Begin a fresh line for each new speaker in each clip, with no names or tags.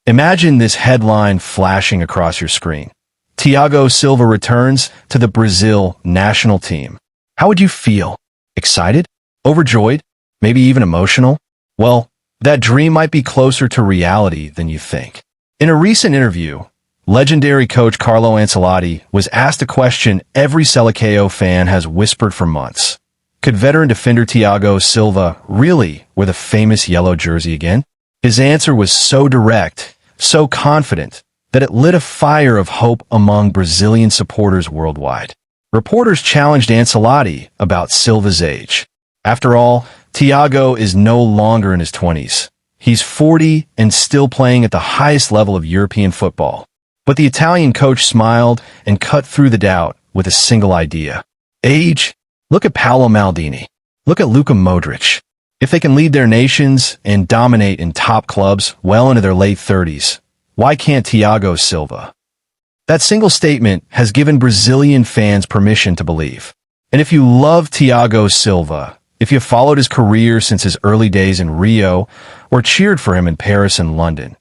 Imagine this headline flashing across your screen. Thiago Silva returns to the Brazil national team. How would you feel? Excited? Overjoyed? Maybe even emotional? Well, that dream might be closer to reality than you think. In a recent interview, legendary coach Carlo Ancelotti was asked a question every Seleção fan has whispered for months. Could veteran defender Thiago Silva really wear the famous yellow jersey again? His answer was so direct, so confident, that it lit a fire of hope among Brazilian supporters worldwide. Reporters challenged Ancelotti about Silva's age. After all, Thiago is no longer in his 20s. He's 40 and still playing at the highest level of European football. But the Italian coach smiled and cut through the doubt with a single idea. Age? Look at Paolo Maldini. Look at Luka Modrić. If they can lead their nations and dominate in top clubs well into their late 30s, why can't Thiago Silva? That single statement has given Brazilian fans permission to believe. And if you love Thiago Silva, if you followed his career since his early days in Rio or cheered for him in Paris and London,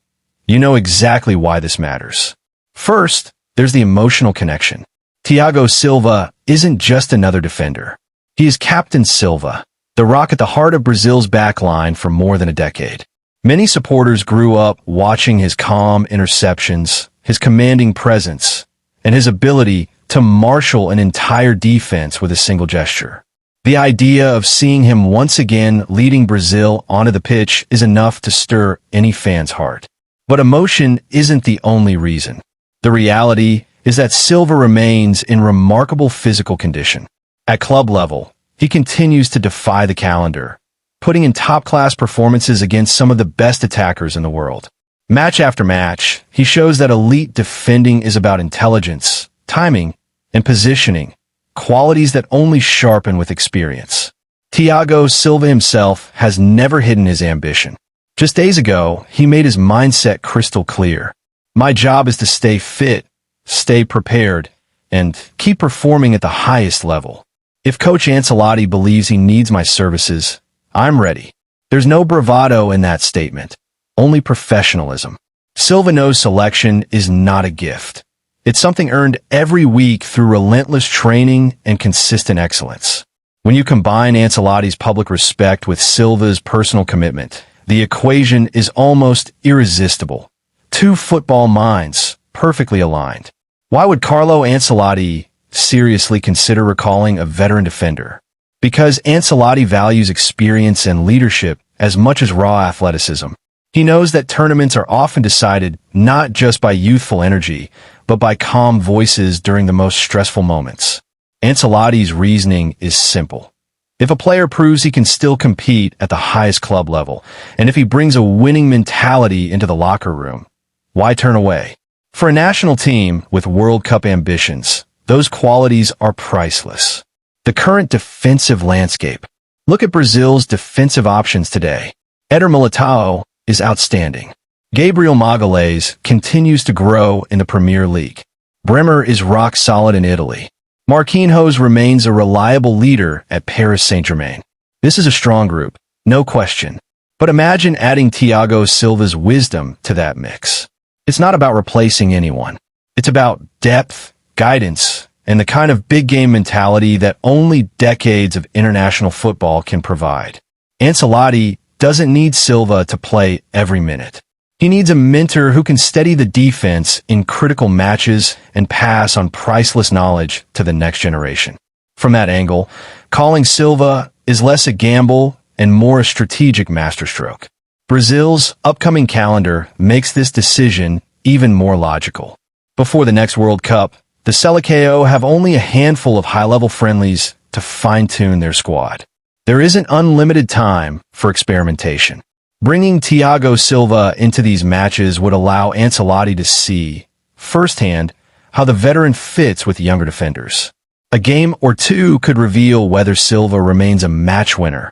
you know exactly why this matters. First, there's the emotional connection. Thiago Silva isn't just another defender. He is Captain Silva, the rock at the heart of Brazil's backline for more than a decade. Many supporters grew up watching his calm interceptions, his commanding presence, and his ability to marshal an entire defense with a single gesture. The idea of seeing him once again leading Brazil onto the pitch is enough to stir any fan's heart. But emotion isn't the only reason. The reality is that Silva remains in remarkable physical condition. At club level, he continues to defy the calendar, putting in top-class performances against some of the best attackers in the world. Match after match, he shows that elite defending is about intelligence, timing, and positioning, qualities that only sharpen with experience. Thiago Silva himself has never hidden his ambition. Just days ago, he made his mindset crystal clear. My job is to stay fit, stay prepared, and keep performing at the highest level. If Coach Ancelotti believes he needs my services, I'm ready. There's no bravado in that statement, only professionalism. Silva knows selection is not a gift. It's something earned every week through relentless training and consistent excellence. When you combine Ancelotti's public respect with Silva's personal commitment, the equation is almost irresistible. Two football minds, perfectly aligned. Why would Carlo Ancelotti seriously consider recalling a veteran defender? Because Ancelotti values experience and leadership as much as raw athleticism. He knows that tournaments are often decided not just by youthful energy, but by calm voices during the most stressful moments. Ancelotti's reasoning is simple. If a player proves he can still compete at the highest club level, and if he brings a winning mentality into the locker room, why turn away? For a national team with World Cup ambitions, those qualities are priceless. The current defensive landscape. Look at Brazil's defensive options today. Eder Militao is outstanding. Gabriel Magalhães continues to grow in the Premier League. Bremer is rock solid in Italy. Marquinhos remains a reliable leader at Paris Saint-Germain. This is a strong group, no question. But imagine adding Thiago Silva's wisdom to that mix. It's not about replacing anyone. It's about depth, guidance, and the kind of big-game mentality that only decades of international football can provide. Ancelotti doesn't need Silva to play every minute. He needs a mentor who can steady the defense in critical matches and pass on priceless knowledge to the next generation. From that angle, calling Silva is less a gamble and more a strategic masterstroke. Brazil's upcoming calendar makes this decision even more logical. Before the next World Cup, the Seleção have only a handful of high-level friendlies to fine-tune their squad. There isn't unlimited time for experimentation. Bringing Thiago Silva into these matches would allow Ancelotti to see, firsthand, how the veteran fits with younger defenders. A game or two could reveal whether Silva remains a match winner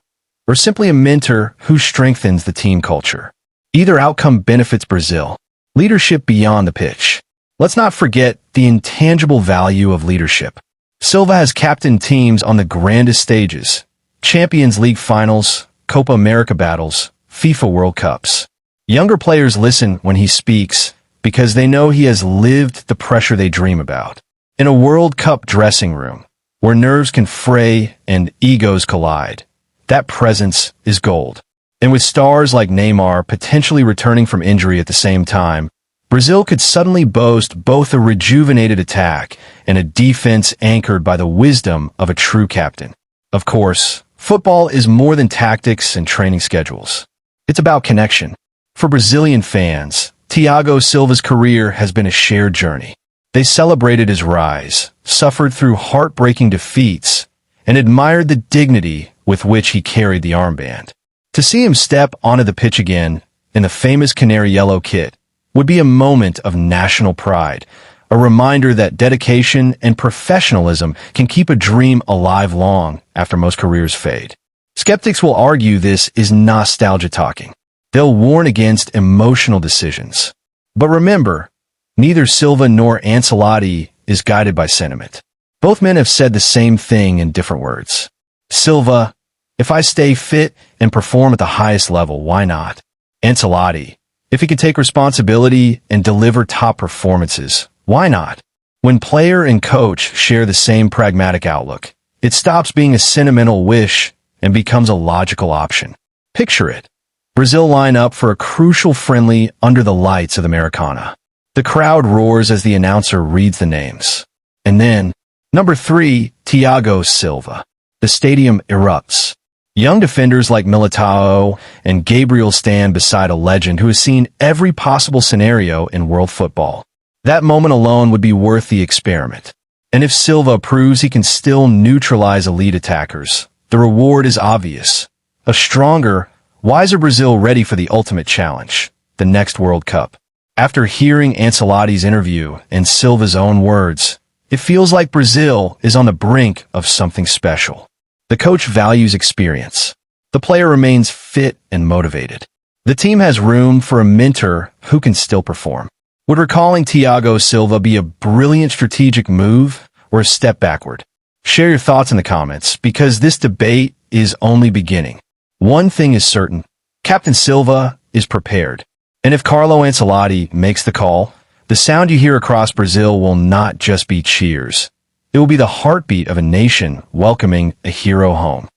or simply a mentor who strengthens the team culture. Either outcome benefits Brazil. Leadership beyond the pitch. Let's not forget the intangible value of leadership. Silva has captained teams on the grandest stages: Champions League finals, Copa America battles, FIFA World Cups. Younger players listen when he speaks because they know he has lived the pressure they dream about. In a World Cup dressing room, where nerves can fray and egos collide, that presence is gold. And with stars like Neymar potentially returning from injury at the same time, Brazil could suddenly boast both a rejuvenated attack and a defense anchored by the wisdom of a true captain. Of course, football is more than tactics and training schedules. It's about connection. For Brazilian fans, Thiago Silva's career has been a shared journey. They celebrated his rise, suffered through heartbreaking defeats, and admired the dignity with which he carried the armband. To see him step onto the pitch again in the famous canary yellow kit would be a moment of national pride, a reminder that dedication and professionalism can keep a dream alive long after most careers fade. Skeptics will argue this is nostalgia talking. They'll warn against emotional decisions. But remember, neither Silva nor Ancelotti is guided by sentiment. Both men have said the same thing in different words. Silva, if I stay fit and perform at the highest level, why not? Ancelotti, if he can take responsibility and deliver top performances, why not? When player and coach share the same pragmatic outlook, it stops being a sentimental wish and becomes a logical option. Picture it. Brazil line up for a crucial friendly under the lights of the Maracana. The crowd roars as the announcer reads the names. And then, number 3, Thiago Silva. The stadium erupts. Young defenders like Militao and Gabriel stand beside a legend who has seen every possible scenario in world football. That moment alone would be worth the experiment. And if Silva proves he can still neutralize elite attackers, the reward is obvious. A stronger, wiser Brazil ready for the ultimate challenge, the next World Cup. After hearing Ancelotti's interview and Silva's own words, it feels like Brazil is on the brink of something special. The coach values experience. The player remains fit and motivated. The team has room for a mentor who can still perform. Would recalling Thiago Silva be a brilliant strategic move or a step backward? Share your thoughts in the comments because this debate is only beginning. One thing is certain, Captain Silva is prepared. And if Carlo Ancelotti makes the call, the sound you hear across Brazil will not just be cheers. It will be the heartbeat of a nation welcoming a hero home.